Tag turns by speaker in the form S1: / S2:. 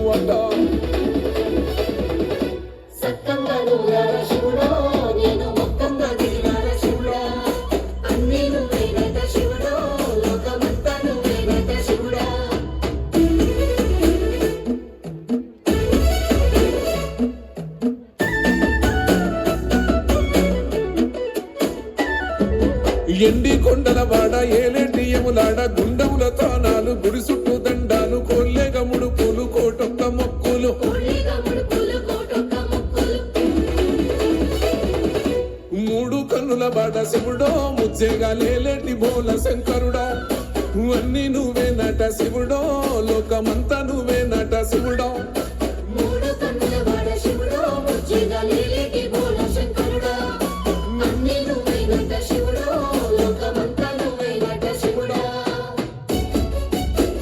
S1: అట ఎండి కొండల వాడ ఏలేటి యములాడ గుండముల తానాలు గుడి చుట్టూ దండాలు కోల్లేగ ముడుపులు కోటొక్క మొక్కులు మూడు కన్నుల బాడ శివుడో ముజ్జేగా లేలేటి బోల శంకరుడో అన్ని నువ్వే నట శివుడో లోకమంతా నువ్వే నట శివుడో